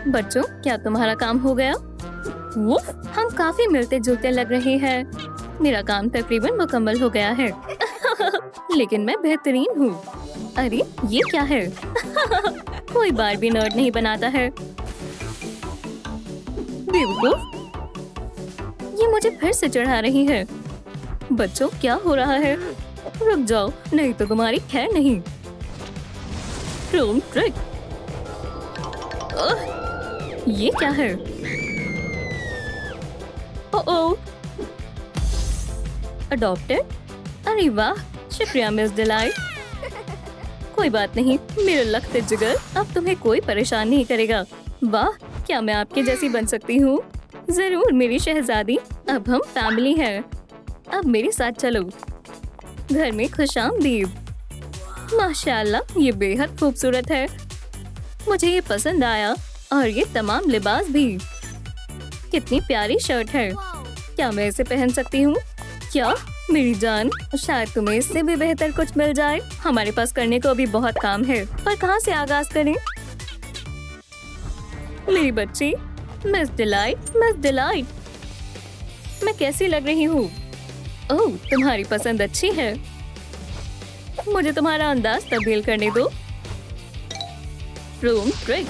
बच्चों, क्या तुम्हारा काम हो गया? उफ, हम काफी मिलते जुलते लग रहे हैं। मेरा काम तकरीबन मुकम्मल हो गया है। लेकिन मैं बेहतरीन हूँ। अरे ये क्या है? कोई बारबी नर्ड नहीं बनाता है। बेवकूफ, ये मुझे फिर से चढ़ा रही है। बच्चों, क्या हो रहा है? रुक जाओ, नहीं तो तुम्हारी खैर नहीं। ट्रिक। ये क्या है? ओह, अडॉप्टेड? अरे वाह, शुक्रिया मिस डिलाइट। कोई बात नहीं, मेरे लख्त जिगर अब तुम्हें कोई परेशान नहीं करेगा। वाह, क्या मैं आपके जैसी बन सकती हूँ? जरूर मेरी शहजादी, अब हम फैमिली हैं। अब मेरे साथ चलो। घर में खुशामदीद। माशाल्लाह, ये बेहद खूबसूरत है। मुझे ये पसंद आया, और ये तमाम लिबास भी। कितनी प्यारी शर्ट है। क्या मैं इसे पहन सकती हूँ? क्या मेरी जान, शायद तुम्हें इससे भी बेहतर कुछ मिल जाए। हमारे पास करने को अभी बहुत काम है, पर कहाँ से आगाज करें? मेरी बच्ची, मिस डिलाइट, मैं कैसी लग रही हूँ? ओह, तुम्हारी पसंद अच्छी है। मुझे तुम्हारा अंदाज तब्दील करने दो। ट्रिक।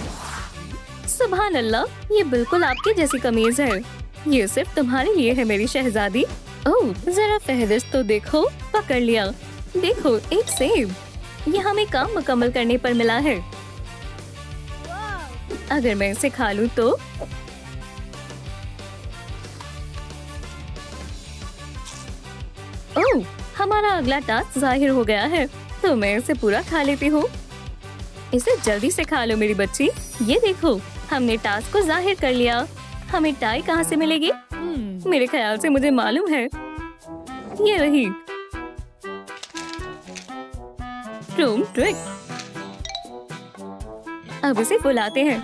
सुभान अल्लाह, ये बिल्कुल आपकी जैसी कमीज है। ये सिर्फ तुम्हारे लिए है मेरी शहजादी। ओह, जरा फहरिस्त तो देखो। पकड़ लिया। देखो, एक सेब। ये हमें काम मुकम्मल करने पर मिला है। अगर मैं इसे खा लूं तो? ओह, हमारा अगला टास्क जाहिर हो गया है, तो मैं इसे पूरा खा लेती हूँ। इसे जल्दी से खा लो मेरी बच्ची। ये देखो, हमने टास्क को जाहिर कर लिया। हमें टाई कहाँ से मिलेगी? मेरे ख्याल से मुझे मालूम है। ये रही। ट्रिक। अब इसे फुलाते हैं।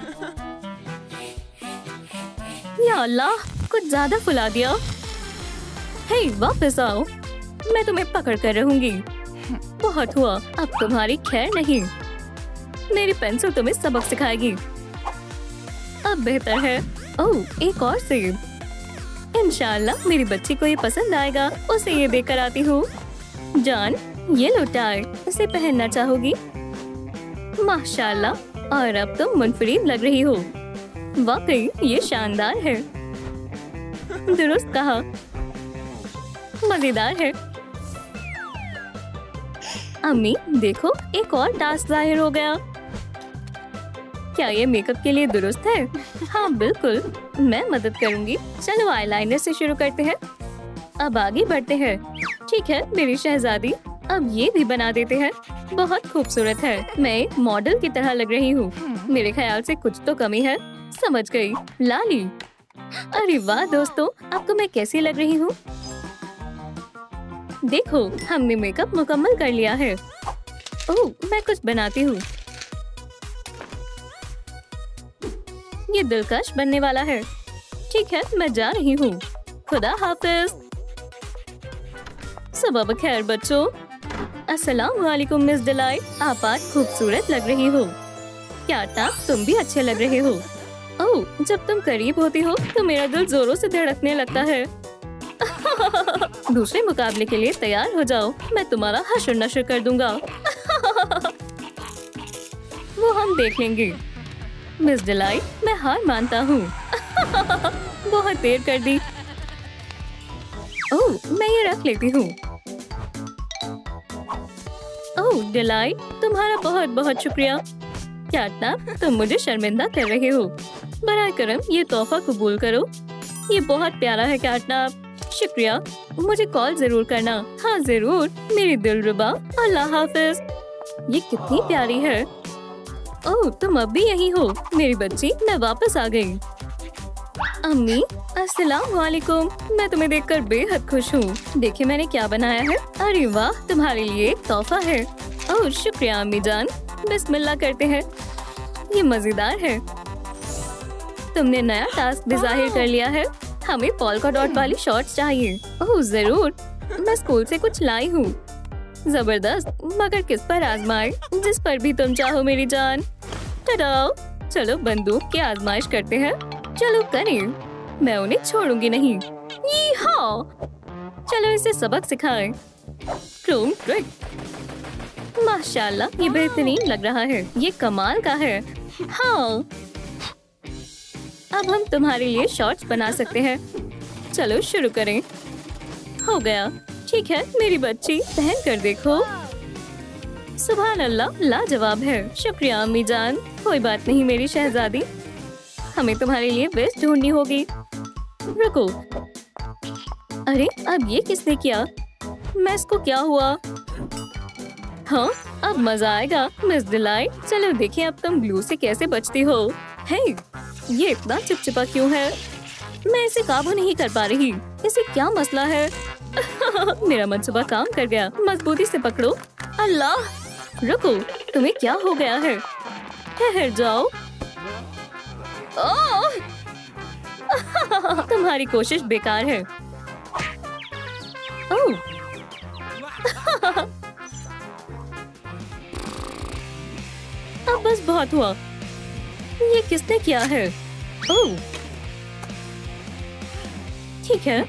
या अल्लाह, कुछ ज्यादा फुला दिया। हे, वापस आओ, मैं तुम्हें पकड़ कर रहूंगी। बहुत हुआ, अब तुम्हारी खैर नहीं। मेरी पेंसिल तुम्हें सबक सिखाएगी। अब बेहतर है। ओह, एक और सेब। इंशाल्लाह मेरी बच्ची को ये पसंद आएगा। उसे ये देकर आती हूँ। जान, ये लो टाई, इसे पहनना चाहोगी? माशाल्लाह, और अब तुम मुनफरिद लग रही हो। वाकई ये शानदार है। दुरुस्त कहा, मजेदार है। अम्मी देखो, एक और टास्क जाहिर हो गया। क्या ये मेकअप के लिए दुरुस्त है? हाँ बिल्कुल, मैं मदद करूंगी। चलो आईलाइनर से शुरू करते हैं। अब आगे बढ़ते हैं। ठीक है मेरी शहजादी, अब ये भी बना देते हैं। बहुत खूबसूरत है। मैं एक मॉडल की तरह लग रही हूँ। मेरे ख्याल से कुछ तो कमी है। समझ गई, लाली। अरे वाह दोस्तों, आपको मैं कैसी लग रही हूँ? देखो, हमने मेकअप मुकम्मल कर लिया है। ओह, मैं कुछ बनाती हूँ। ये दिलकश बनने वाला है। ठीक है, मैं जा रही हूँ। खुदा हाफिज। सुबह बखैर बच्चों। अस्सलाम वालेकुम मिस डिलाइट, आप आज खूबसूरत लग रही हो। क्या टाप, तुम भी अच्छे लग रहे हो। ओह, जब तुम करीब होती हो तो मेरा दिल जोरों से धड़कने लगता है। दूसरे मुकाबले के लिए तैयार हो जाओ, मैं तुम्हारा हश्र नश्र कर दूंगा। वो हम देख लेंगे। मिस डिलाइट, मैं हार मानता हूँ। बहुत देर कर दी। ओह, मैं ये रख लेती हूँ। ओह डिलाइट, तुम्हारा बहुत बहुत शुक्रिया। कैटनैप, तुम मुझे शर्मिंदा कर रहे हो। बराए करम ये तोहफा कबूल करो। ये बहुत प्यारा है कैटनैप। शुक्रिया, मुझे कॉल जरूर करना। हाँ जरूर, मेरी दिलरुबा। अल्लाह हाफिज। ये कितनी प्यारी है। ओह, तुम अब भी यही हो मेरी बच्ची। मैं वापस आ गई। अम्मी अस्सलाम वालेकुम, मैं तुम्हें देखकर बेहद खुश हूँ। देखिए मैंने क्या बनाया है। अरे वाह, तुम्हारे लिए एक तोहफा है। ओह शुक्रिया अम्मी जान। बिस्मिल्लाह करते हैं। ये मजेदार है। तुमने नया टास्क भी जाहिर कर लिया है। हमें पॉल्का डॉट वाली शॉर्ट्स चाहिए। ओह जरूर, मैं स्कूल से कुछ लाई हूँ। जबरदस्त, मगर किस पर आजमाए? जिस पर भी तुम चाहो मेरी जान। टाटा। चलो बंदूक की आजमाइश करते हैं। चलो करें, मैं उन्हें छोड़ूंगी नहीं। हाँ, चलो इसे सबक सिखाएं। क्रोम ट्रिक, माशाल्लाह ये बेहतरीन लग रहा है, ये कमाल का है। हाँ, अब हम तुम्हारे लिए शॉर्ट्स बना सकते हैं। चलो शुरू करें। हो गया। ठीक है मेरी बच्ची, पहन कर देखो। सुभान अल्लाह, लाजवाब है। शुक्रिया अम्मी जान। कोई बात नहीं मेरी शहजादी, हमें तुम्हारे लिए वेस्ट ढूंढनी होगी। रुको, अरे अब ये किसने किया? मैस को क्या हुआ? हाँ, अब मजा आएगा मिस डिलाइट। चलो देखें अब तुम ग्लू से कैसे बचती हो। हे, ये इतना चिपचिपा क्यों है? मैं इसे काबू नहीं कर पा रही। इसे क्या मसला है? मेरा मंसूबा काम कर गया। मजबूती से पकड़ो। अल्लाह, रुको, तुम्हें क्या हो गया है? ठहर जाओ। ओह! तुम्हारी कोशिश बेकार है। ओह! अब बस बहुत हुआ। ये किसने किया है? ओह! ठीक है,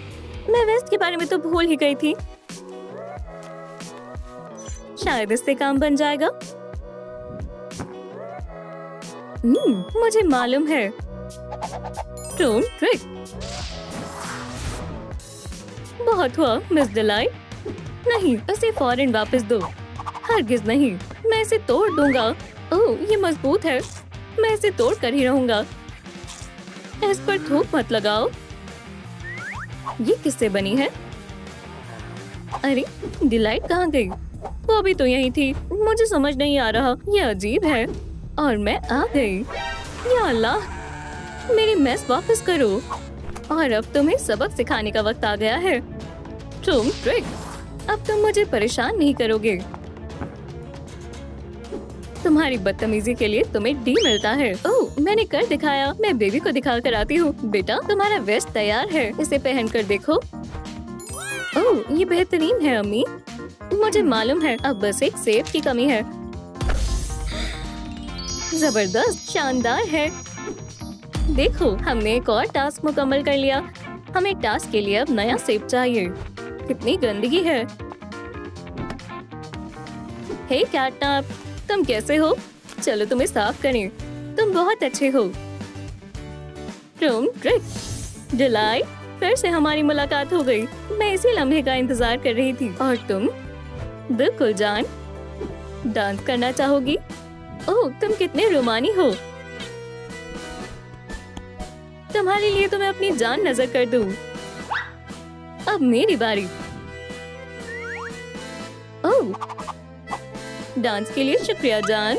मैं वेस्ट के बारे में तो भूल ही गई थी। शायद इससे काम बन जाएगा। मुझे मालूम है। Chrome trick. बहुत हुआ मिस डिलाइट। नहीं, इसे फौरन वापस दो। हरगिज नहीं, मैं इसे तोड़ दूंगा। ओह, ये मजबूत है। मैं इसे तोड़ कर ही रहूंगा। इस पर थूक मत लगाओ। ये किससे बनी है? अरे डिलाइट कहाँ गई? वो अभी तो यही थी। मुझे समझ नहीं आ रहा, ये अजीब है। और मैं आ गई। या अल्लाह, मेरी मेस वापस करो। और अब तुम्हें सबक सिखाने का वक्त आ गया है। क्रोम ट्रिक, अब तुम मुझे परेशान नहीं करोगे। तुम्हारी बदतमीजी के लिए तुम्हें डी मिलता है। ओह, मैंने कर दिखाया। मैं बेबी को दिखा कर आती हूँ। बेटा, तुम्हारा वेस्ट तैयार है, इसे पहन कर देखो। ओह, ये बेहतरीन है अम्मी। मुझे मालूम है, अब बस एक सेब की कमी है। जबरदस्त, शानदार है। देखो, हमने एक और टास्क मुकम्मल कर लिया। हमें टास्क के लिए अब नया सेब चाहिए। कितनी गंदगी है। हे कैटनैप, तुम कैसे हो? चलो तुम्हें साफ करें। तुम बहुत अच्छे हो। Chrome trick. डिलाइट, फिर से हमारी मुलाकात हो गई। मैं इसी लम्हे का इंतजार कर रही थी। और तुम? बिल्कुल जान। डांस करना चाहोगी? ओह, तुम कितने रोमानी हो। तुम्हारे लिए तो मैं अपनी जान नजर कर दूं। अब मेरी बारी। ओह, डांस के लिए शुक्रिया जान।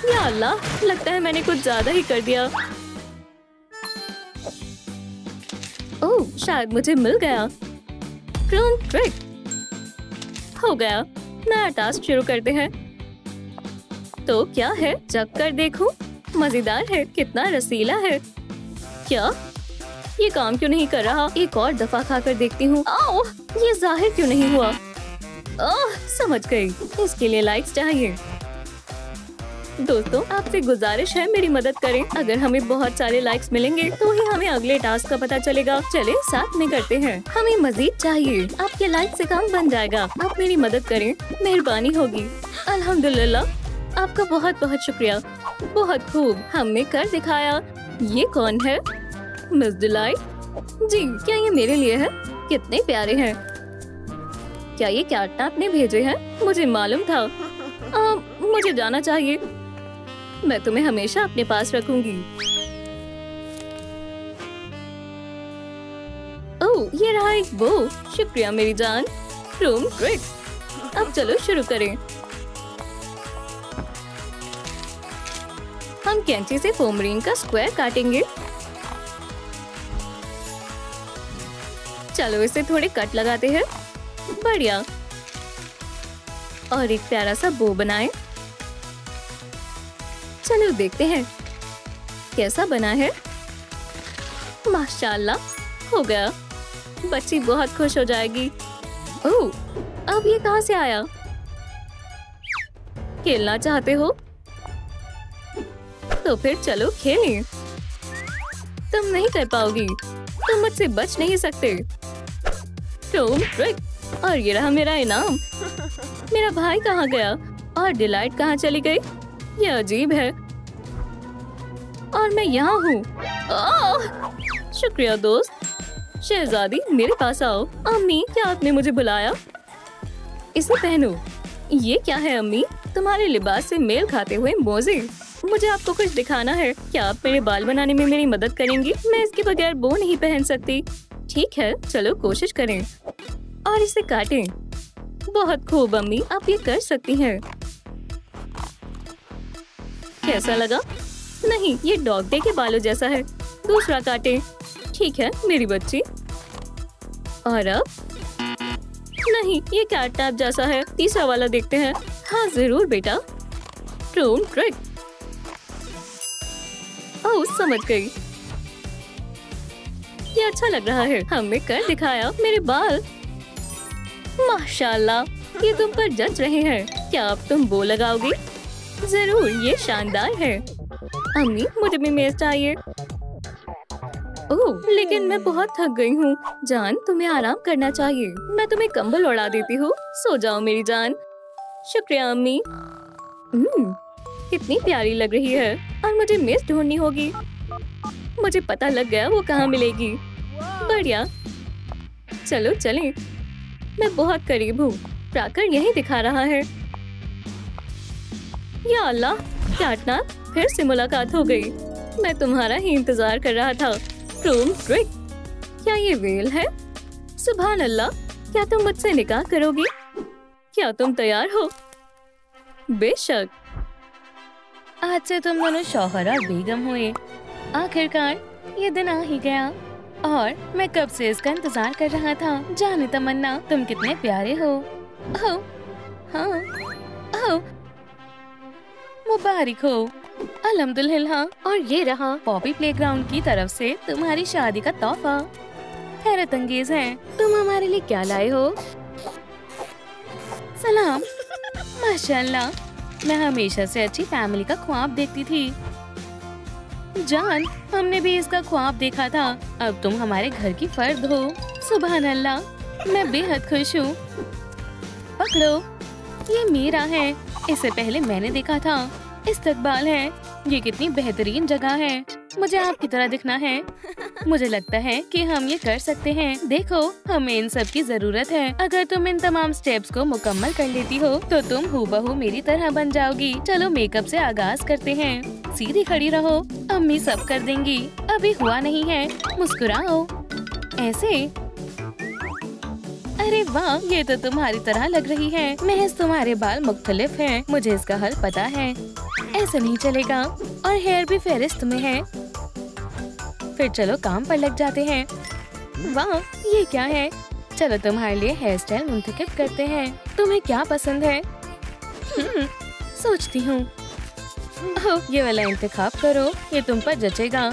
या अल्लाह, लगता है मैंने कुछ ज्यादा ही कर दिया। ओह, शायद मुझे मिल गया। Chrome trick. हो गया। नया टास्क शुरू करते हैं। तो क्या है? चख कर देखूं। मजेदार है, कितना रसीला है। क्या ये काम क्यों नहीं कर रहा? एक और दफा खाकर देखती हूँ। ओह, ये जाहिर क्यों नहीं हुआ? ओह, समझ गई। इसके लिए लाइक्स चाहिए। दोस्तों, आपसे गुजारिश है मेरी मदद करें। अगर हमें बहुत सारे लाइक्स मिलेंगे तो ही हमें अगले टास्क का पता चलेगा। चले साथ में करते हैं। हमें मजीद चाहिए। आपके लाइक से काम बन जाएगा। आप मेरी मदद करें, मेहरबानी होगी। अल्हम्दुलिल्लाह, आपका बहुत बहुत शुक्रिया। बहुत खूब, हमने कर दिखाया। ये कौन है? मिस डिलाइट जी, क्या ये मेरे लिए है? कितने प्यारे हैं। क्या ये कैटनैप ने भेजे हैं? मुझे मालूम था। मुझे जाना चाहिए। मैं तुम्हें हमेशा अपने पास रखूंगी। ओह, ये रहा एक बो। शुक्रिया मेरी जान। Chrome trick. अब चलो शुरू करें। हम कैंची से फोम रिंग का स्क्वायर काटेंगे। चलो इसे थोड़े कट लगाते हैं। बढ़िया। और एक प्यारा सा बो बनाएं। चलो देखते हैं कैसा बना है। माशाल्लाह, हो गया। बच्ची बहुत खुश हो जाएगी। ओह, अब ये कहाँ से आया? खेलना चाहते हो तो फिर चलो खेलें। तुम नहीं कर पाओगी, तुम मुझसे बच नहीं सकते। टॉम ट्रिक, और ये रहा मेरा इनाम। मेरा भाई कहाँ गया और डिलाइट कहाँ चली गई? ये अजीब है। और मैं यहाँ हूँ। शुक्रिया दोस्त। शहजादी मेरे पास आओ। अम्मी क्या आपने मुझे बुलाया? इसे पहनो। ये क्या है अम्मी? तुम्हारे लिबास से मेल खाते हुए मोजे। मुझे आपको कुछ दिखाना है। क्या आप मेरे बाल बनाने में मेरी मदद करेंगी? मैं इसके बगैर बो नहीं पहन सकती। ठीक है, चलो कोशिश करें और इसे काटें। बहुत खूब अम्मी, आप ये कर सकती हैं। कैसा लगा? नहीं, ये डॉग डे के बालों जैसा है। दूसरा काटें। ठीक है मेरी बच्ची। और अब नहीं, ये कैटनैप जैसा है। तीसरा वाला देखते हैं। हाँ जरूर बेटा। Tom trick. ओह समझ गई। ये अच्छा लग रहा है। हमने कर दिखाया। मेरे बाल माशाल्लाह, ये तुम पर जच रहे हैं। क्या अब तुम बो लगाओगी? जरूर, ये शानदार है। अम्मी मुझे भी मेज चाहिए। ओह लेकिन मैं बहुत थक गई हूँ। जान तुम्हें आराम करना चाहिए। मैं तुम्हें कंबल उड़ा देती हूँ। सो जाओ मेरी जान। शुक्रिया अम्मी। कितनी प्यारी लग रही है। और मुझे मेज ढूंढनी होगी। मुझे पता लग गया वो कहाँ मिलेगी। बढ़िया, चलो चलें। मैं बहुत करीब हूँ। प्राकर यही दिखा रहा है। या अल्लाह, कैटनैप फिर से मुलाकात हो गई। मैं तुम्हारा ही इंतजार कर रहा था। टॉम ट्रिक, क्या ये वेल है? सुभान अल्लाह, क्या तुम मुझसे निकाह करोगी? क्या तुम तैयार हो? बेशक। आज से तुम दोनों शौहर और बेगम हुए। आखिरकार ये दिन आ ही गया और मैं कब से इसका इंतजार कर रहा था। जाने तमन्ना, तुम कितने प्यारे हो। ओह हाँ, ओह मुबारक हो। अल्हम्दुलिल्लाह। और ये रहा पॉपी प्लेग्राउंड की तरफ से तुम्हारी शादी का तोहफा। हैरत अंगेज है। तुम हमारे लिए क्या लाए हो? सलाम। माशाल्लाह, मैं हमेशा से अच्छी फैमिली का ख्वाब देखती थी। जान, हमने भी इसका ख्वाब देखा था। अब तुम हमारे घर की फर्द हो। सुभान अल्लाह, मैं बेहद खुश हूँ। पकड़ो, ये मेरा है। इसे पहले मैंने देखा था। इस्तकबाल है। ये कितनी बेहतरीन जगह है। मुझे आपकी तरह दिखना है। मुझे लगता है कि हम ये कर सकते हैं। देखो, हमें इन सब की जरूरत है। अगर तुम इन तमाम स्टेप्स को मुकम्मल कर लेती हो तो तुम हूबहू मेरी तरह बन जाओगी। चलो मेकअप से आगाज करते हैं। सीधी खड़ी रहो, अम्मी सब कर देंगी। अभी हुआ नहीं है। मुस्कुराओ ऐसे। अरे वाह, ये तो तुम्हारी तरह लग रही है। महज तुम्हारे बाल मुख्तलिफ हैं। मुझे इसका हल पता है। ऐसा नहीं चलेगा। और हेयर भी फेरिस्त में है। फिर चलो काम पर लग जाते हैं। वाह, ये क्या है? चलो तुम्हारे लिए हेयर स्टाइल मुंतखब करते हैं। तुम्हें क्या पसंद है? सोचती हूँ। ओह, ये वाला इंतखाब करो। ये तुम पर जचेगा।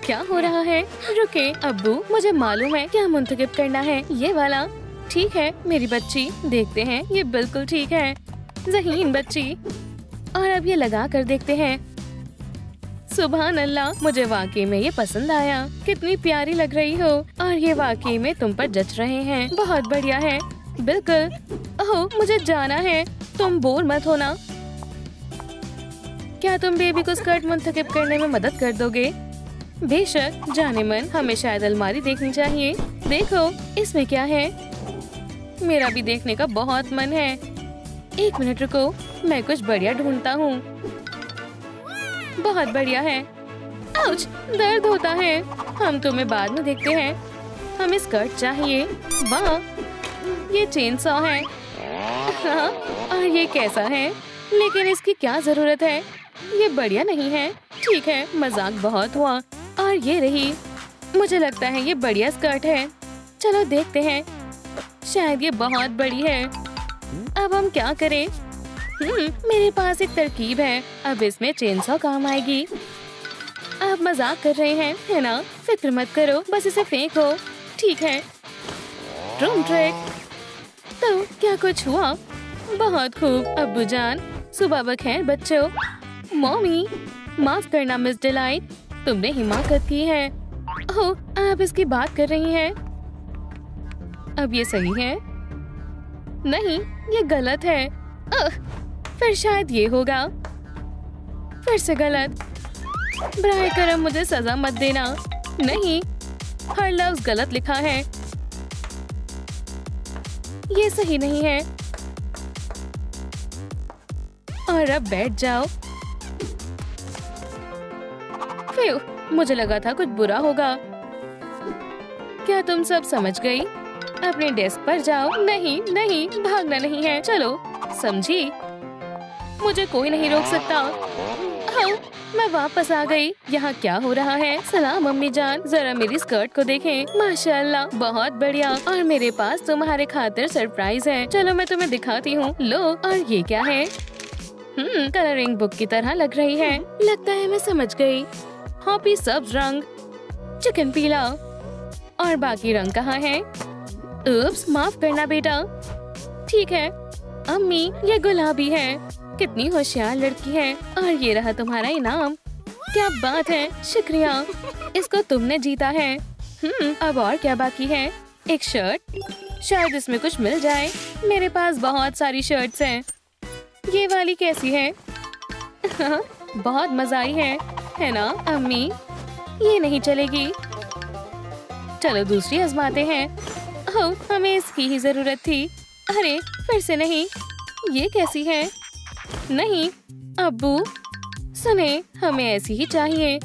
क्या हो रहा है? रुके अब्बू, मुझे मालूम है क्या मुंतखब करना है। ये वाला ठीक है मेरी बच्ची। देखते हैं, ये बिल्कुल ठीक है ज़हीन बच्ची। और अब ये लगा कर देखते हैं। सुभान अल्लाह, मुझे वाकई में ये पसंद आया। कितनी प्यारी लग रही हो। और ये वाकई में तुम पर जच रहे हैं। बहुत बढ़िया है। बिल्कुल। ओह, मुझे जाना है। तुम बोर मत होना। क्या तुम बेबी को स्कर्ट मुंतखब करने में मदद कर दोगे? बेशक। जाने मन, हमें शायद अलमारी देखनी चाहिए। देखो इसमें क्या है। मेरा भी देखने का बहुत मन है। एक मिनट रुको, मैं कुछ बढ़िया ढूंढता हूँ। बहुत बढ़िया है। आउच, दर्द होता है। हम तुम्हें बाद में देखते हैं। हमें स्कर्ट चाहिए। वाह, ये चेन सॉ है। हाँ, और ये कैसा है? लेकिन इसकी क्या जरूरत है? ये बढ़िया नहीं है। ठीक है, मजाक बहुत हुआ। और ये रही। मुझे लगता है ये बढ़िया स्कर्ट है। चलो देखते हैं। शायद ये बहुत बड़ी है। अब हम क्या करें? मेरे पास एक तरकीब है। अब इसमें चेनसॉ काम आएगी। आप मजाक कर रहे हैं, है ना? फिक्र मत करो, बस इसे फेंको। ठीक है। Tom trick. तो क्या कुछ हुआ? बहुत खूब अब्बू जान। सुबह बखैर बच्चों। मम्मी माफ करना मिस डिलाइट, तुमने हिमाकत की है। ओह, आप इसकी बात कर रही हैं? अब ये सही है? नहीं, ये गलत है। फिर शायद ये होगा। फिर से गलत। बराए करम मुझे सजा मत देना। नहीं, हर लफ्ज गलत लिखा है। ये सही नहीं है। और अब बैठ जाओ। फिर मुझे लगा था कुछ बुरा होगा। क्या तुम सब समझ गई? अपने डेस्क पर जाओ। नहीं नहीं, भागना नहीं है। चलो, समझी? मुझे कोई नहीं रोक सकता। हाँ, मैं वापस आ गई। यहाँ क्या हो रहा है? सलाम मम्मी जान, जरा मेरी स्कर्ट को देखें। माशाल्लाह, बहुत बढ़िया। और मेरे पास तुम्हारे खातिर सरप्राइज है। चलो मैं तुम्हें दिखाती हूँ। लो, और ये क्या है? कलरिंग बुक की तरह लग रही है। लगता है मैं समझ गई। हॉपी सब्ज रंग, चिकन पीला, और बाकी रंग कहाँ है? उप्स, माफ करना बेटा। ठीक है अम्मी, ये गुलाबी है। कितनी होशियार लड़की है। और ये रहा तुम्हारा इनाम। क्या बात है, शुक्रिया। इसको तुमने जीता है। अब और क्या बाकी है? एक शर्ट, शायद इसमें कुछ मिल जाए। मेरे पास बहुत सारी शर्ट्स हैं। ये वाली कैसी है? बहुत मजा आई है ना अम्मी? ये नहीं चलेगी। चलो दूसरी आजमाते हैं। ओह, हमें इसकी ही जरूरत थी। अरे फिर से नहीं। ये कैसी है? नहीं अब्बू, सुने, हमें ऐसी ही चाहिए।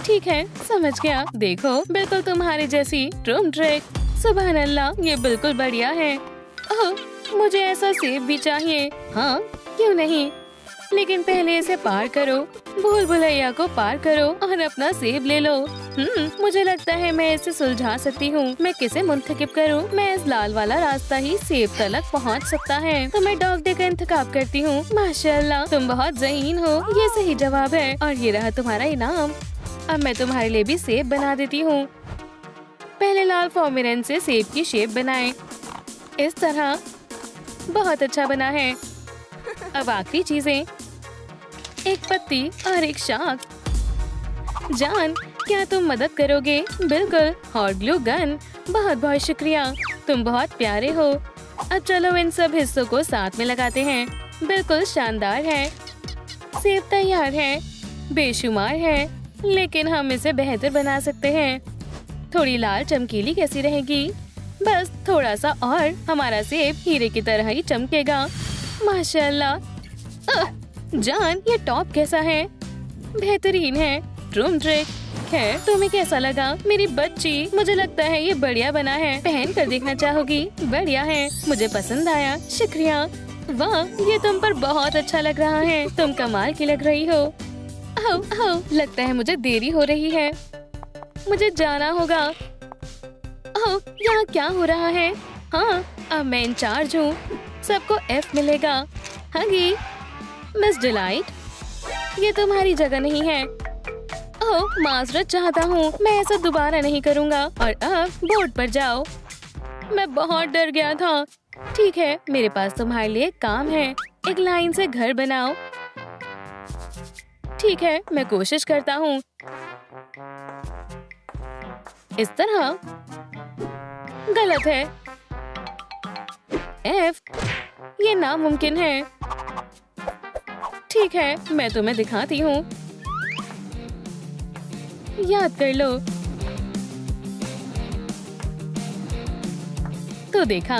ठीक है, समझ गया। देखो, बिल्कुल तुम्हारे जैसी ट्रूम ट्रिक। सुभान अल्लाह, ये बिल्कुल बढ़िया है। ओह, मुझे ऐसा सेब भी चाहिए। हाँ, क्यों नहीं, लेकिन पहले इसे पार करो। भूल भुलैया को पार करो और अपना सेब ले लो। मुझे लगता है मैं इसे सुलझा सकती हूँ। मैं किसे मुंतखब करूँ? मैं इस लाल वाला रास्ता ही सेब तक पहुँच सकता है। तो मैं डॉग डे का इंतखाब करती हूँ। माशाल्लाह, तुम बहुत ज़हीन हो। ये सही जवाब है। और ये रहा तुम्हारा इनाम। अब मैं तुम्हारे लिए भी सेब बना देती हूँ। पहले लाल फॉर्मेरन से सेब की शेप बनाएं। इस तरह। बहुत अच्छा बना है। अब आखिरी चीजें, एक पत्ती और एक शाख। जान, क्या तुम मदद करोगे? बिल्कुल, हॉट ग्लू गन। बहुत बहुत शुक्रिया, तुम बहुत प्यारे हो। अब चलो इन सब हिस्सों को साथ में लगाते हैं। बिल्कुल शानदार है। सेब तैयार है। बेशुमार है, लेकिन हम इसे बेहतर बना सकते हैं। थोड़ी लाल चमकीली कैसी रहेगी? बस थोड़ा सा और, हमारा सेब हीरे की तरह ही चमकेगा। माशाल्लाह। जान, ये टॉप कैसा है? बेहतरीन है। ट्रूम ट्रिक। खैर, तुम्हें कैसा लगा मेरी बच्ची? मुझे लगता है ये बढ़िया बना है। पहन कर देखना चाहोगी? बढ़िया है, मुझे पसंद आया। शुक्रिया। वाह, ये तुम पर बहुत अच्छा लग रहा है। तुम कमाल की लग रही हो। लगता है मुझे देरी हो रही है। मुझे जाना होगा। यहाँ क्या हो रहा है? हाँ, अब मैं इंचार्ज हूँ। सबको F मिलेगा। हगी, मिस डिलाइट, ये तुम्हारी जगह नहीं है। ओह, माजरत चाहता हूँ। मैं ऐसा दोबारा नहीं करूँगा। और अब बोर्ड पर जाओ। मैं बहुत डर गया था। ठीक है, मेरे पास तुम्हारे लिए काम है। एक लाइन से घर बनाओ। ठीक है, मैं कोशिश करता हूँ। इस तरह। गलत है। F, ये नामुमकिन है। ठीक है, मैं तुम्हें दिखाती हूँ। याद कर लो। तो देखा?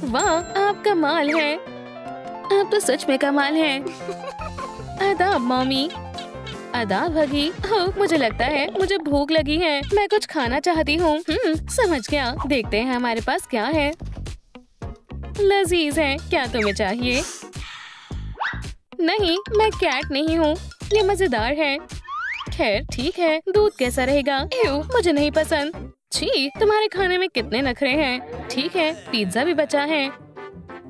वाह, आप कमाल हैं। आप तो सच में कमाल हैं। आदाब मॉमी। आदाब हगी। ओह, मुझे लगता है मुझे भूख लगी है। मैं कुछ खाना चाहती हूँ। समझ गया। देखते हैं हमारे पास क्या है। लजीज है। क्या तुम्हें चाहिए? नहीं, मैं कैट नहीं हूँ। ये मजेदार है। खैर ठीक है, दूध कैसा रहेगा? मुझे नहीं पसंद। छी, तुम्हारे खाने में कितने नखरे हैं। ठीक है, पिज्जा भी बचा है।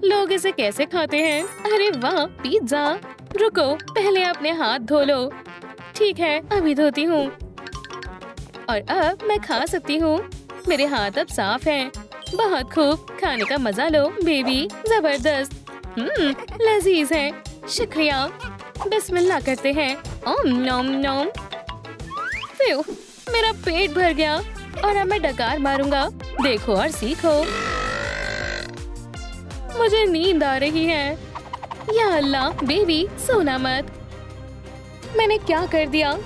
लोग इसे कैसे खाते हैं? अरे वाह, पिज्जा। रुको, पहले अपने हाथ धो लो। ठीक है, अभी धोती हूँ। और अब मैं खा सकती हूँ। मेरे हाथ अब साफ हैं। बहुत खूब, खाने का मजा लो बेबी। जबरदस्त। लजीज है, शुक्रिया। बिस्मिल्लाह करते हैं। ओम नोम नोम। फिर मेरा पेट भर गया और अब मैं डकार मारूंगा। देखो और सीखो। मुझे नींद आ रही है। या अल्लाह, बेबी सोना मत। मैंने क्या कर दिया?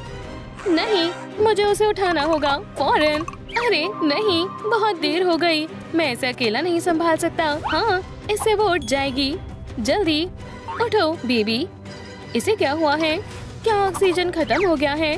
नहीं, मुझे उसे उठाना होगा फौरन। अरे नहीं, बहुत देर हो गई। मैं इसे अकेला नहीं संभाल सकता। हाँ, इससे वो उठ जाएगी। जल्दी उठो बेबी। इसे क्या हुआ है? क्या ऑक्सीजन खत्म हो गया है?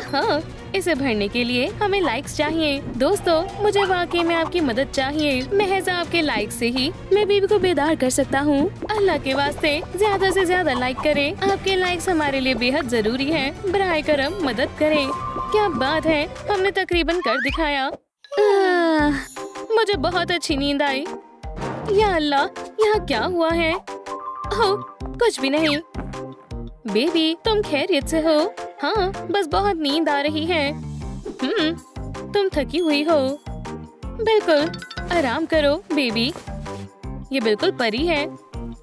हाँ, इसे भरने के लिए हमें लाइक्स चाहिए। दोस्तों, मुझे वाकई में आपकी मदद चाहिए। महज आपके लाइक से ही मैं बेबी को बेदार कर सकता हूँ। अल्लाह के वास्ते ज्यादा से ज्यादा लाइक करें। आपके लाइक्स हमारे लिए बेहद जरूरी है। बराए करम मदद करें। क्या बात है, हमने तकरीबन कर दिखाया। मुझे बहुत अच्छी नींद आई। या अल्लाह, यहाँ क्या हुआ है? ओह, कुछ भी नहीं। बेबी, तुम खैरियत से हो? हाँ, बस बहुत नींद आ रही है। तुम थकी हुई हो। बिल्कुल, आराम करो बेबी। ये बिल्कुल परी है।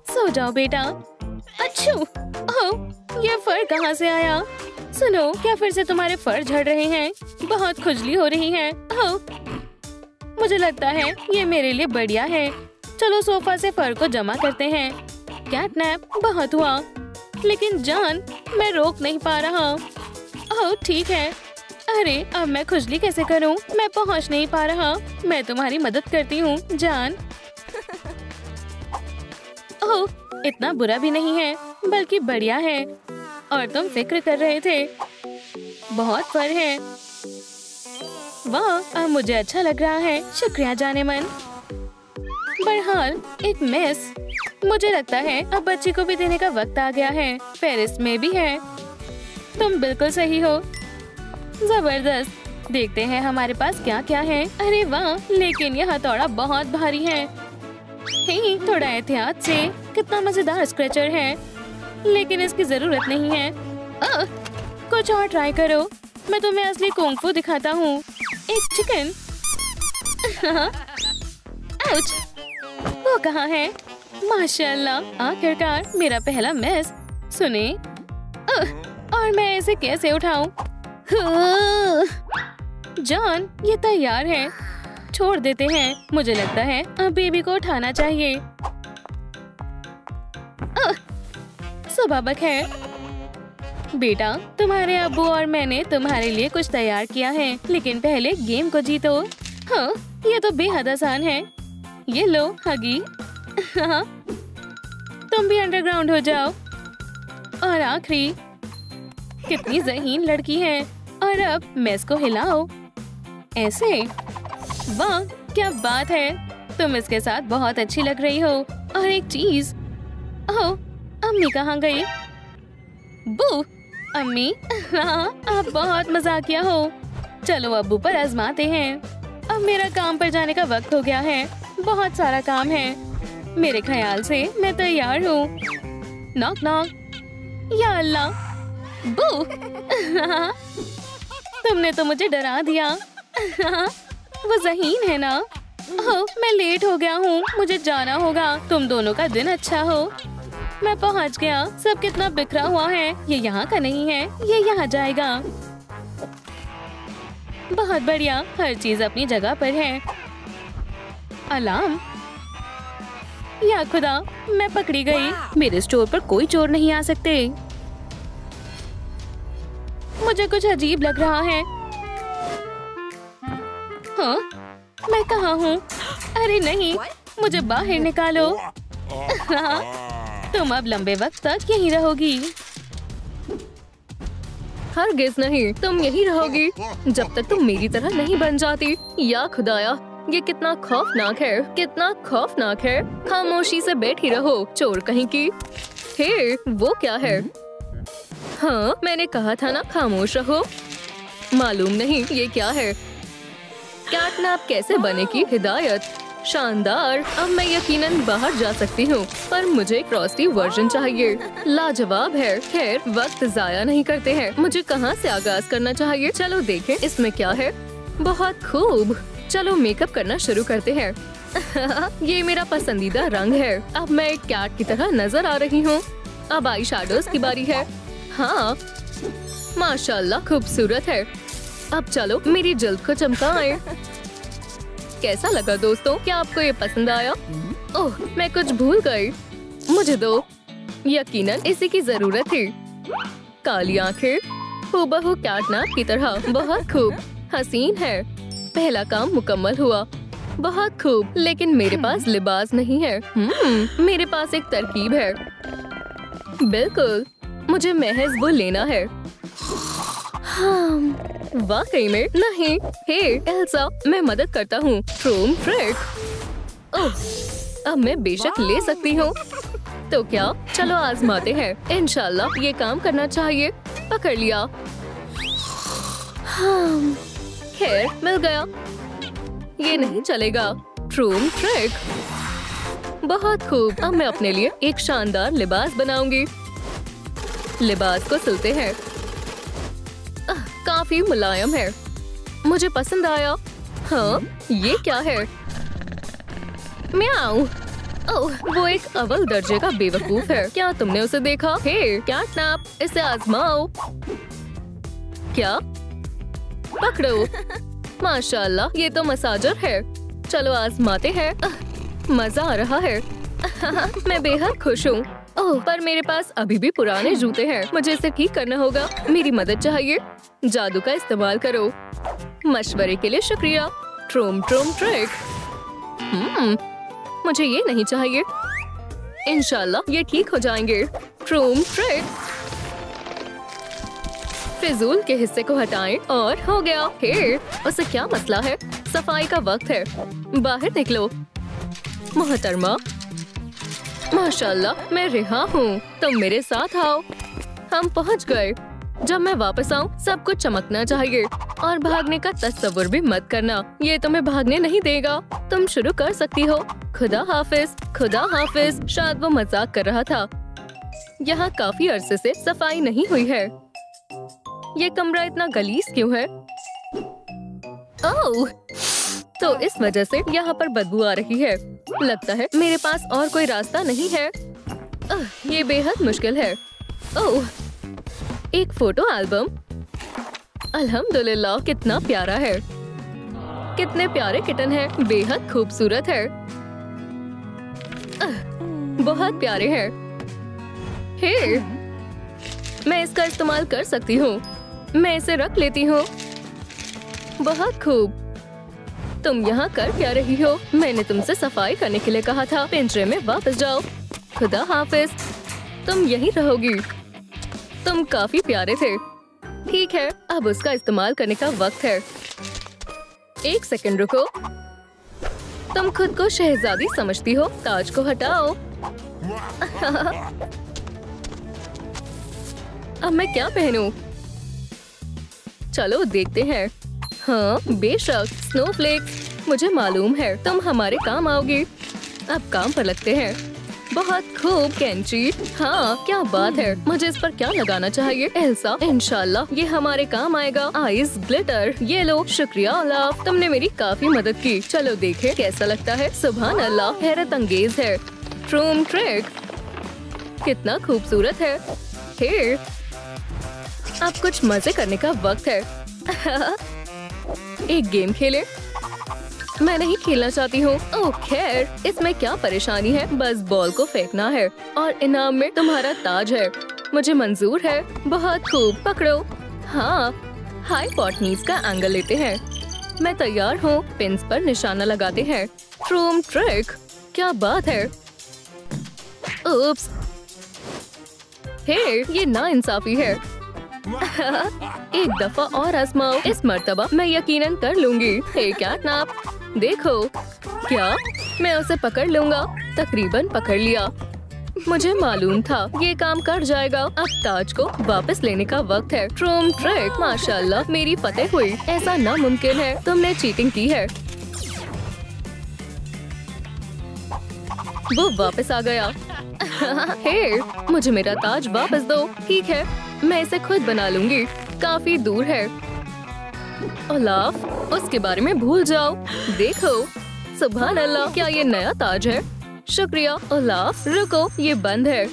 सो जाओ बेटा। अच्छू, ओह, ये फर कहाँ से आया? सुनो, क्या फिर से तुम्हारे फर झड़ रहे हैं? बहुत खुजली हो रही है। ओह, मुझे लगता है ये मेरे लिए बढ़िया है। चलो सोफा से फर को जमा करते हैं। कैटनैप बहुत हुआ, लेकिन जान, मैं रोक नहीं पा रहा। ओह ठीक है। अरे अब मैं खुजली कैसे करूं? मैं पहुंच नहीं पा रहा। मैं तुम्हारी मदद करती हूँ जान। ओह, इतना बुरा भी नहीं है, बल्कि बढ़िया है। और तुम फिक्र कर रहे थे। बहुत फर है। वाह, अब मुझे अच्छा लग रहा है। शुक्रिया जाने मन। बहरहाल एक मिस। मुझे लगता है अब बच्ची को भी देने का वक्त आ गया है। फेरिस में भी है। तुम बिल्कुल सही हो। जबरदस्त। देखते हैं हमारे पास क्या क्या है। अरे वाह, लेकिन यह हथौड़ा बहुत भारी है। हे, थोड़ा एहतियात से। कितना मजेदार स्क्रैचर है, लेकिन इसकी जरूरत नहीं है। कुछ और ट्राई करो। मैं तुम्हें असली कुंग-फू दिखाता हूँ। एक चिकन। आउच, वो कहाँ है? माशाल्लाह, आखिरकार मेरा पहला मैस। सुने, और मैं इसे कैसे उठाऊं? जॉन, ये तैयार है। छोड़ देते हैं। मुझे लगता है अब बेबी को उठाना चाहिए। सुबह बखैर बेटा, तुम्हारे अब्बू और मैंने तुम्हारे लिए कुछ तैयार किया है, लेकिन पहले गेम को जीतो। हाँ, ये तो बेहद आसान है। ये लो हगी। हाँ, तुम भी अंडरग्राउंड हो जाओ। और आखिरी, कितनी ज़हीन लड़की है। और अब मेस को हिलाओ ऐसे। वाह, क्या बात है। तुम इसके साथ बहुत अच्छी लग रही हो। और एक चीज, ओह, अम्मी कहाँ गई? बू, अम्मी। हाँ, आप बहुत मजाकिया हो। चलो अब्बू पर आजमाते हैं। अब मेरा काम पर जाने का वक्त हो गया है। बहुत सारा काम है। मेरे ख्याल से मैं तैयार हूँ। Knock knock. या अल्लाह, बू। तुमने तो मुझे डरा दिया। वो ज़हीन है ना? ओह, मैं लेट हो गया हूँ। मुझे जाना होगा। तुम दोनों का दिन अच्छा हो। मैं पहुँच गया। सब कितना बिखरा हुआ है। ये यहाँ का नहीं है, ये यहाँ जाएगा। बहुत बढ़िया, हर चीज अपनी जगह पर है। अलार्म। या खुदा, मैं पकड़ी गई। मेरे स्टोर पर कोई चोर नहीं आ सकते। मुझे कुछ अजीब लग रहा है। हाँ, मैं कहाँ हूँ? अरे नहीं, मुझे बाहर निकालो। तुम अब लंबे वक्त तक यहीं रहोगी। हरगिज़ नहीं, तुम यहीं रहोगी जब तक तुम मेरी तरह नहीं बन जाती। या खुदाया, ये कितना खौफनाक है, कितना खौफनाक है। खामोशी से बैठी रहो, चोर कहीं की। हे, वो क्या है? हाँ, मैंने कहा था ना, खामोश रहो। मालूम नहीं ये क्या है। कैटनैप कैसे बनेगी? हिदायत शानदार। अब मैं यकीनन बाहर जा सकती हूँ, पर मुझे फ्रॉस्टी वर्जन चाहिए। लाजवाब है। खैर, वक्त जाया नहीं करते हैं। मुझे कहाँ से आगाज करना चाहिए? चलो देखें इसमें क्या है। बहुत खूब, चलो मेकअप करना शुरू करते हैं। ये मेरा पसंदीदा रंग है। अब मैं एक कैट की तरह नजर आ रही हूँ। अब आई शैडोज की बारी है। हाँ, माशाल्लाह खूबसूरत है। अब चलो मेरी जल्द को चमकाएं। कैसा लगा दोस्तों? क्या आपको ये पसंद आया? ओह, मैं कुछ भूल गई। मुझे दो। यकीनन इसी की जरूरत थी। काली आंखें, हूबहू कैटनैप की तरह। बहुत खूब, हसीन है। पहला काम मुकम्मल हुआ। बहुत खूब, लेकिन मेरे पास लिबास नहीं है। मेरे पास एक तरकीब है। बिल्कुल, मुझे महज वो लेना है। हाँ, वाकई में नहीं। हे एल्सा, मैं मदद करता हूँ। ट्रूम ट्रिक। ओह, अब मैं बेशक ले सकती हूँ। तो क्या, चलो आजमाते हैं। इंशाल्लाह ये काम करना चाहिए। पकड़ लिया। हाँ, खैर मिल गया। ये नहीं चलेगा। ट्रूम ट्रिक। बहुत खूब। अब मैं अपने लिए एक शानदार लिबास बनाऊंगी। लिबास को सिलते हैं। काफी मुलायम है। मुझे पसंद आया। हाँ, ये क्या है? म्याऊ। ओह, वो एक अव्वल दर्जे का बेवकूफ है। क्या तुमने उसे देखा? हे कैटनैप, इसे आजमाओ। क्या? पकड़ो। माशाल्लाह, ये तो मसाजर है। चलो आजमाते हैं। मजा आ रहा है। मैं बेहद खुश हूँ। ओह, पर मेरे पास अभी भी पुराने जूते हैं। मुझे इसे ठीक करना होगा। मेरी मदद चाहिए। जादू का इस्तेमाल करो। मशवरे के लिए शुक्रिया। ट्रूम ट्रूम ट्रिक। मुझे ये नहीं चाहिए। इंशाल्लाह ये ठीक हो जाएंगे। ट्रूम ट्रिक। फिजूल के हिस्से को हटाएं और हो गया। हे, उसे क्या मसला है? सफाई का वक्त है। बाहर निकलो। मोहतरमा, माशाल्लाह, मैं रिहा हूँ। तुम मेरे साथ आओ। हम पहुँच गए। जब मैं वापस आऊँ सब कुछ चमकना चाहिए। और भागने का तस्वुर भी मत करना। ये तुम्हें भागने नहीं देगा। तुम शुरू कर सकती हो। खुदा हाफिज। खुदा हाफिज। शायद वो मजाक कर रहा था। यहाँ काफी अरसे से सफाई नहीं हुई है। ये कमरा इतना गलीज क्यों है? ओह, तो इस वजह से यहाँ पर बदबू आ रही है। लगता है मेरे पास और कोई रास्ता नहीं है। ये बेहद मुश्किल है। ओह, एक फोटो एल्बम। अल्हम्दुलिल्लाह, कितना प्यारा है। कितने प्यारे किटन हैं। बेहद खूबसूरत है। बहुत प्यारे हैं। हे, मैं इसका इस्तेमाल कर सकती हूँ। मैं इसे रख लेती हूँ। बहुत खूब। तुम यहाँ कर क्या रही हो? मैंने तुमसे सफाई करने के लिए कहा था। पिंजरे में वापस जाओ। खुदा हाफिज। तुम यहीं रहोगी। तुम काफी प्यारे थे। ठीक है, अब उसका इस्तेमाल करने का वक्त है। एक सेकंड रुको। तुम खुद को शहजादी समझती हो? ताज को हटाओ। अब मैं क्या पहनूं? चलो देखते हैं। हाँ, बेशक। स्नोफ्लेक्स। मुझे मालूम है तुम हमारे काम आओगी। अब काम पर लगते हैं। बहुत खूब कैंची। हाँ, क्या बात है। मुझे इस पर क्या लगाना चाहिए? एल्सा, इंशाल्लाह ये हमारे काम आएगा। Ice glitter. ये लो। शुक्रिया ओलाफ, तुमने मेरी काफी मदद की। चलो देखें कैसा लगता है। सुभान अल्लाह, हैरत अंगेज है। ट्रूम ट्रिक। कितना खूबसूरत है। हे, अब कुछ मजे करने का वक्त है। एक गेम खेलें? मैं नहीं खेलना चाहती हूँ। ओह खैर, इसमें क्या परेशानी है? बस बॉल को फेंकना है और इनाम में तुम्हारा ताज है। मुझे मंजूर है। बहुत खूब, पकड़ो। हाँ, हाई पॉटनीज का एंगल लेते हैं। मैं तैयार हूँ। पिन्स पर निशाना लगाते हैं। ट्रूम ट्रिक। क्या बात है। उप्स। हे, ये नाइंसाफी है। एक दफा और आजमाओ। इस मर्तबा मैं यकीनन कर लूंगी। हे कैटनैप, देखो। क्या? मैं उसे पकड़ लूंगा। तकरीबन पकड़ लिया। मुझे मालूम था ये काम कर जाएगा। अब ताज को वापस लेने का वक्त है। ट्रूम ट्रिक। माशाल्लाह, मेरी फतेह हुई। ऐसा नामुमकिन है। तुमने चीटिंग की है। वो वापस आ गया। हे, मुझे मेरा ताज वापस दो। ठीक है, मैं इसे खुद बना लूंगी। काफी दूर है। ओलाफ, उसके बारे में भूल जाओ। देखो, सुभान अल्लाह, क्या ये नया ताज है? शुक्रिया। ओलाफ रुको, ये बंद है।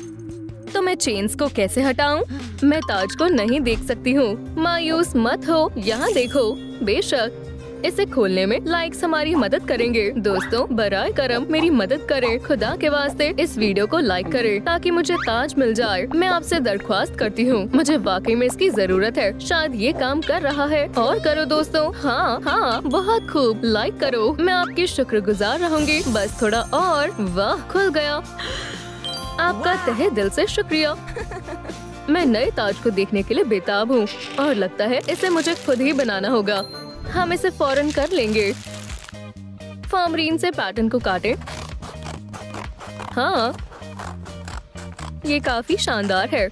तो मैं चेन्स को कैसे हटाऊं? मैं ताज को नहीं देख सकती हूँ। मायूस मत हो, यहाँ देखो। बेशक इसे खोलने में लाइक्स हमारी मदद करेंगे। दोस्तों बराए करम मेरी मदद करें, खुदा के वास्ते इस वीडियो को लाइक करें ताकि मुझे ताज मिल जाए। मैं आपसे दरख्वास्त करती हूँ, मुझे वाकई में इसकी जरूरत है। शायद ये काम कर रहा है। और करो दोस्तों। हाँ हाँ, बहुत खूब, लाइक करो। मैं आपकी शुक्रगुजार रहूंगी। बस थोड़ा और। वाह, खुल गया। आपका तहे दिल से शुक्रिया। मैं नए ताज को देखने के लिए बेताब हूँ और लगता है इसे मुझे खुद ही बनाना होगा। हम इसे फौरन कर लेंगे। फार्मरीन से पैटर्न को काटें। हाँ, ये काफी शानदार है।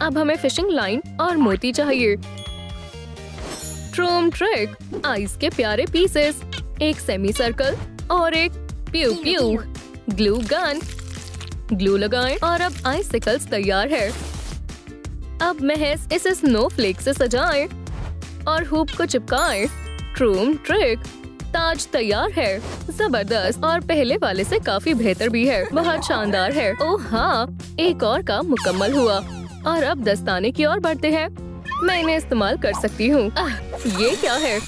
अब हमें फिशिंग लाइन और मोती चाहिए। ट्रूम ट्रिक, आइस के प्यारे पीसेस, एक सेमी सर्कल और एक प्यू प्यू। ग्लू गन, ग्लू लगाएं और अब आइसिकल्स तैयार है। अब महज इसे स्नोफ्लेक से सजाएं और हुप को चिपकाएं। ट्रूम ट्रिक, ताज तैयार है। जबरदस्त, और पहले वाले से काफी बेहतर भी है। बहुत शानदार है। ओह हाँ, एक और काम मुकम्मल हुआ और अब दस्ताने की ओर बढ़ते हैं। मैं इन्हें इस्तेमाल कर सकती हूँ। ये क्या है?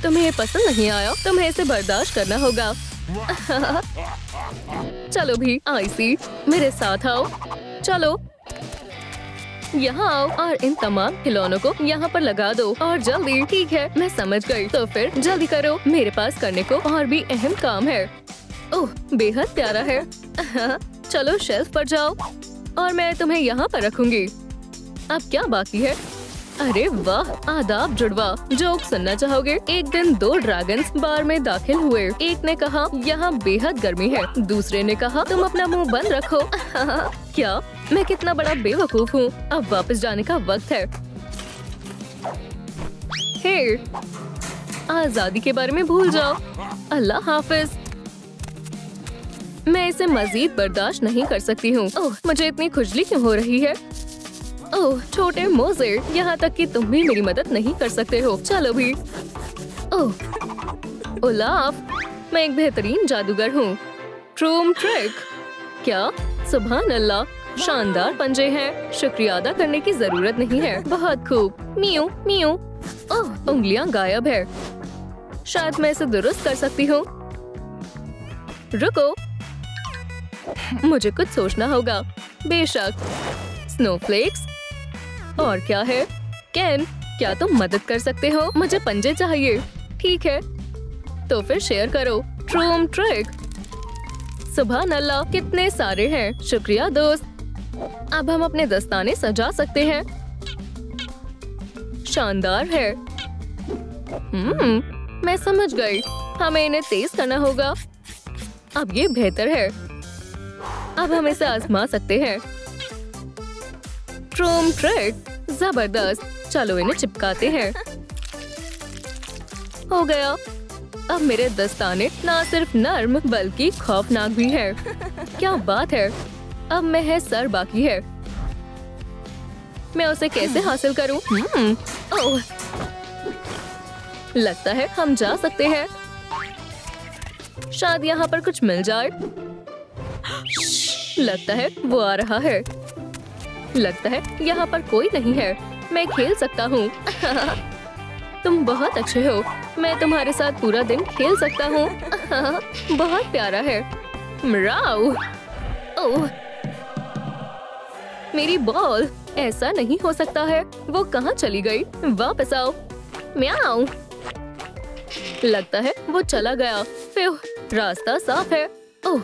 तुम्हें ये पसंद नहीं आया? तुम्हें इसे बर्दाश्त करना होगा। चलो भी आइसी, मेरे साथ आओ। चलो यहाँ आओ और इन तमाम खिलौनों को यहाँ पर लगा दो और जल्दी। ठीक है, मैं समझ गई। तो फिर जल्दी करो, मेरे पास करने को और भी अहम काम है। ओह, बेहद प्यारा है। चलो शेल्फ पर जाओ और मैं तुम्हें यहाँ पर रखूंगी। अब क्या बाकी है? अरे वाह, आदाब जुड़वा। जोक सुनना चाहोगे? एक दिन 2 ड्रैगन्स बार में दाखिल हुए। एक ने कहा यहाँ बेहद गर्मी है, दूसरे ने कहा तुम अपना मुंह बंद रखो। क्या मैं कितना बड़ा बेवकूफ हूँ। अब वापस जाने का वक्त है। हे, आजादी के बारे में भूल जाओ। अल्लाह हाफिज। मैं इसे मजीद बर्दाश्त नहीं कर सकती हूँ। ओह, मुझे इतनी खुजली क्यों हो रही है? ओह छोटे मोजे, यहाँ तक कि तुम भी मेरी मदद नहीं कर सकते हो। चलो भी। ओह ओलाफ, मैं एक बेहतरीन जादूगर हूँ। ट्रूम ट्रिक, क्या? सुभान अल्लाह, शानदार पंजे हैं। शुक्रिया अदा करने की जरूरत नहीं है। बहुत खूब। मियू मियू। ओह, उंगलियां गायब है। शायद मैं इसे दुरुस्त कर सकती हूँ। रुको, मुझे कुछ सोचना होगा। बेशक। स्नोफ्लेक्स, और क्या है? केन, क्या तुम मदद कर सकते हो? मुझे पंजे चाहिए। ठीक है, तो फिर शेयर करो। ट्रूम ट्रिक, सुभान अल्लाह, कितने सारे हैं। शुक्रिया दोस्त। अब हम अपने दस्ताने सजा सकते हैं। शानदार है। मैं समझ गई। हमें इन्हें तेज करना होगा। अब ये बेहतर है। अब हम इसे आजमा सकते हैं। ट्रूम ट्रिक, जबरदस्त। चलो इन्हें चिपकाते हैं। हो गया। अब मेरे दस्ताने न सिर्फ नर्म बल्कि खौफनाक भी है। क्या बात है। अब महज सर बाकी है। मैं उसे कैसे हासिल करूं? ओह, लगता है हम जा सकते हैं। शायद यहाँ पर कुछ मिल जाए। लगता है वो आ रहा है। लगता है यहाँ पर कोई नहीं है। मैं खेल सकता हूँ। तुम बहुत अच्छे हो। मैं तुम्हारे साथ पूरा दिन खेल सकता हूँ। बहुत प्यारा है। म्याऊ। ओह, मेरी बॉल। ऐसा नहीं हो सकता है। वो कहाँ चली गई? वापस आओ। म्याऊ। लगता है वो चला गया। फिर रास्ता साफ है। ओह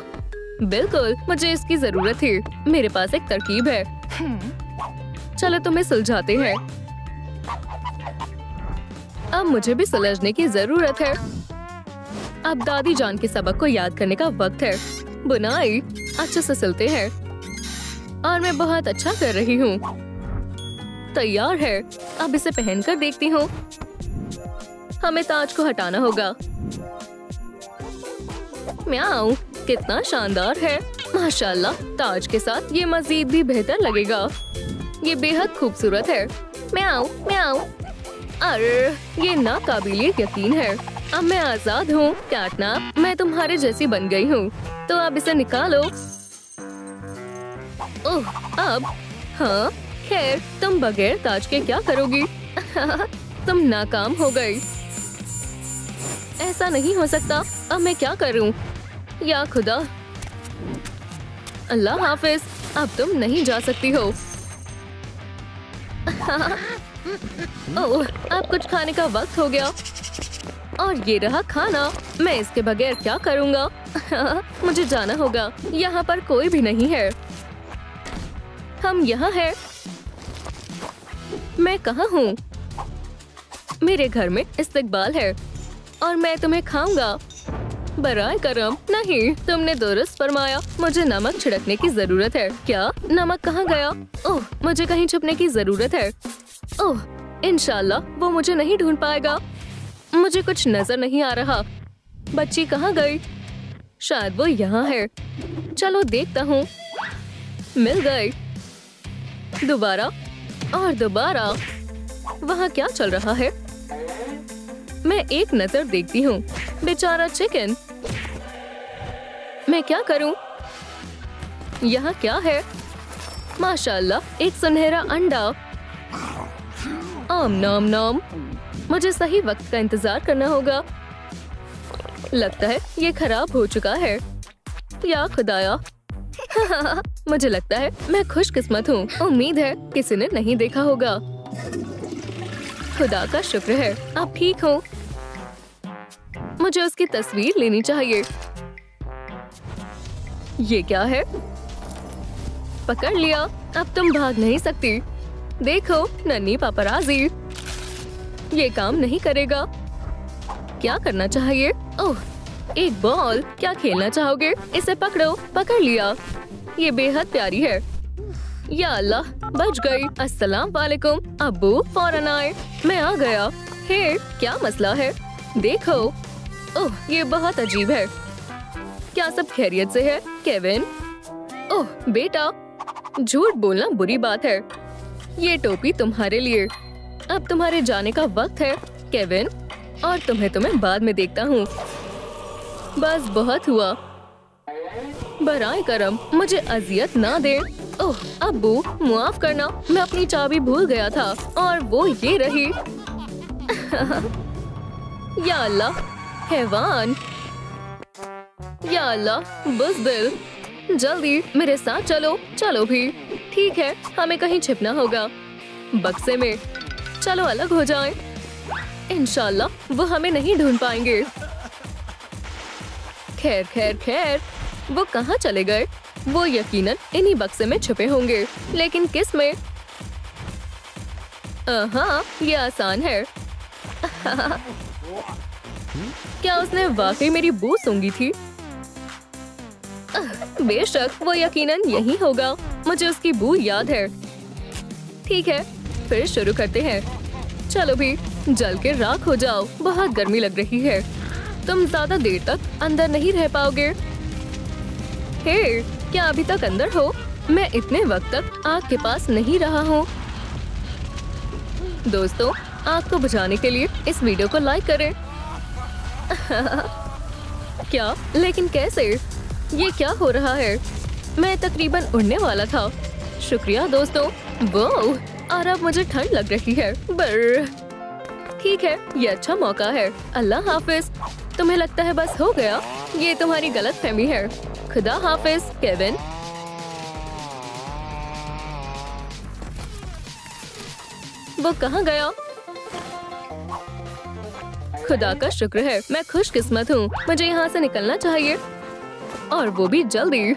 बिल्कुल, मुझे इसकी जरूरत थी। मेरे पास एक तरकीब है। चलो तुम्हें सुलझाते हैं। अब मुझे भी सुलझने की जरूरत है। अब दादी जान के सबक को याद करने का वक्त है। बुनाई अच्छे से सिलते हैं और मैं बहुत अच्छा कर रही हूँ। तैयार है। अब इसे पहनकर देखती हूँ। हमें ताज को हटाना होगा। म्याऊ, कितना शानदार है। माशाल्लाह, ताज के साथ ये मजीद भी बेहतर लगेगा। ये बेहद खूबसूरत है। म्याऊ म्याऊ। अरे ये नाकाबिले यकीन है। अब मैं आजाद हूँ कैटनैप। मैं तुम्हारे जैसी बन गई हूँ, तो अब इसे निकालो। ओह, अब हाँ, खैर तुम बगैर ताज के क्या करोगी? तुम नाकाम हो गई। ऐसा नहीं हो सकता। अब मैं क्या करूं? या खुदा, अल्लाह हाफिज। अब तुम नहीं जा सकती हो। ओह, अब कुछ खाने का वक्त हो गया। और ये रहा खाना। मैं इसके बगैर क्या करूंगा? मुझे जाना होगा। यहाँ पर कोई भी नहीं है। हम यहाँ हैं। मैं कहाँ हूँ? मेरे घर में इस्तकबाल है और मैं तुम्हें खाऊंगा। बराए करम नहीं, तुमने दुरुस्त फरमाया। मुझे नमक छिड़कने की जरूरत है। क्या? नमक कहाँ गया? ओह, मुझे कहीं छुपने की जरूरत है। ओह, इंशाल्लाह वो मुझे नहीं ढूंढ पाएगा। मुझे कुछ नजर नहीं आ रहा। बच्ची कहाँ गई? शायद वो यहाँ है। चलो देखता हूँ। मिल गई। दोबारा और दोबारा। वहाँ क्या चल रहा है? मैं एक नजर देखती हूँ। बेचारा चिकन। मैं क्या करूँ? यहाँ क्या है? माशाल्लाह, एक सुनहरा अंडा। आम नाम नाम। मुझे सही वक्त का इंतजार करना होगा। लगता है ये खराब हो चुका है। या खुदाया। मुझे लगता है मैं खुशकिस्मत हूँ। उम्मीद है किसी ने नहीं देखा होगा। खुदा का शुक्र है आप ठीक हो। मुझे उसकी तस्वीर लेनी चाहिए। ये क्या है? पकड़ लिया। अब तुम भाग नहीं सकती। देखो नन्ही पापराजी। ये काम नहीं करेगा। क्या करना चाहिए? ओह, एक बॉल। क्या खेलना चाहोगे? इसे पकड़ो। पकड़ लिया। ये बेहद प्यारी है। या अल्लाह, बच गई। अस्सलाम वालेकुम अब्बू, फौरन आए। मैं आ गया। हे, क्या मसला है? देखो। ओह, ये बहुत अजीब है। क्या सब खैरियत से है केविन? ओह बेटा, झूठ बोलना बुरी बात है। ये टोपी तुम्हारे लिए। अब तुम्हारे जाने का वक्त है केविन, और तुम्हें बाद में देखता हूँ। बस बहुत हुआ। बराए करम, मुझे अजियत ना दे। ओह अब्बू, माफ करना, मैं अपनी चाबी भूल गया था और वो ये रही। या अल्लाह, हैवान। या अल्लाह, बुज़दिल। जल्दी मेरे साथ चलो। चलो भी। ठीक है, हमें कहीं छिपना होगा। बक्से में। चलो अलग हो जाएं। इंशाल्लाह वो हमें नहीं ढूंढ पाएंगे। खैर खैर खैर, वो कहाँ चले गए? वो यकीनन इन्हीं बक्से में छुपे होंगे, लेकिन किस में? हाँ, ये आसान है। क्या उसने वाकई मेरी बू सूंघी थी? बेशक, वो यकीनन यही होगा। मुझे उसकी बू याद है। ठीक है, फिर शुरू करते हैं। चलो भी, जल के राख हो जाओ। बहुत गर्मी लग रही है। तुम ज्यादा देर तक अंदर नहीं रह पाओगे। हे, क्या अभी तक अंदर हो? मैं इतने वक्त तक आग के पास नहीं रहा हूँ। दोस्तों, आग को बुझाने के लिए इस वीडियो को लाइक करें। क्या? लेकिन कैसे? ये क्या हो रहा है? मैं तकरीबन उड़ने वाला था। शुक्रिया दोस्तों। वो, और अब मुझे ठंड लग रही है। बर। ठीक है, ये अच्छा मौका है। अल्लाह हाफिज। तुम्हें लगता है बस हो गया? ये तुम्हारी गलतफहमी है। खुदा हाफिज केविन। वो कहाँ गया? खुदा का शुक्र है, मैं खुशकिस्मत हूँ। मुझे यहाँ से निकलना चाहिए, और वो भी जल्दी।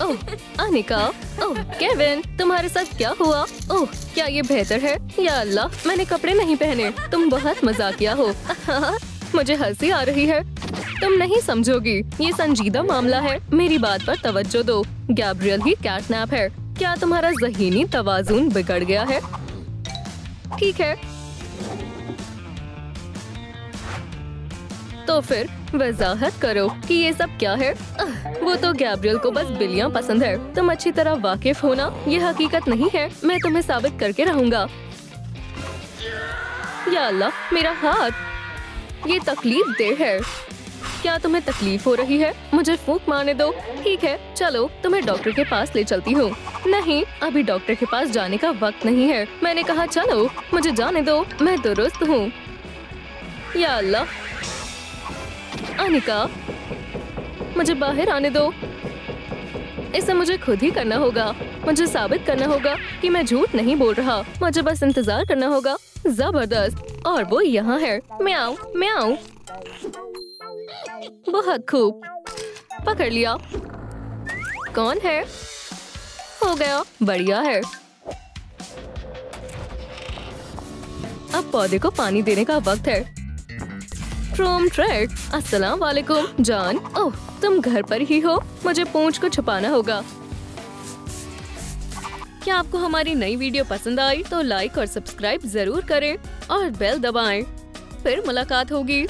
ओह अनिका। ओह केविन, तुम्हारे साथ क्या हुआ? ओह, क्या ये बेहतर है? या अल्लाह, मैंने कपड़े नहीं पहने। तुम बहुत मजाकिया हो। मुझे हंसी आ रही है। तुम नहीं समझोगी, ये संजीदा मामला है। मेरी बात पर तवज्जो दो। गैब्रियल ही कैटनैप है। क्या तुम्हारा ज़हीनी तवाज़ुन बिगड़ गया है? ठीक है, तो फिर वजाहत करो कि ये सब क्या है। वो तो गैब्रियल को बस बिल्लियाँ पसंद है। तुम अच्छी तरह वाकिफ हो ना, ये हकीकत नहीं है। मैं तुम्हें साबित करके रहूंगा। या अल्लाह, मेरा हाथ, ये तकलीफ दे है। क्या तुम्हें तकलीफ हो रही है? मुझे फूंक मारने दो। ठीक है, चलो तुम्हें डॉक्टर के पास ले चलती हूँ। नहीं, अभी डॉक्टर के पास जाने का वक्त नहीं है। मैंने कहा चलो, मुझे जाने दो, मैं दुरुस्त हूँ। या अल्लाह, अनिका, मुझे बाहर आने दो। इसे मुझे खुद ही करना होगा। मुझे साबित करना होगा कि मैं झूठ नहीं बोल रहा। मुझे बस इंतजार करना होगा। जबरदस्त, और वो यहाँ है। म्याऊं, म्याऊं। बहुत खूब, पकड़ लिया। कौन है? हो गया, बढ़िया है। अब पौधे को पानी देने का वक्त है। ट्रूम ट्रैक, अस्सलाम वालेकुम जान। ओह, तुम घर पर ही हो? मुझे पूंछ को छुपाना होगा। क्या आपको हमारी नई वीडियो पसंद आई तो लाइक और सब्सक्राइब जरूर करें और बेल दबाएं। फिर मुलाकात होगी।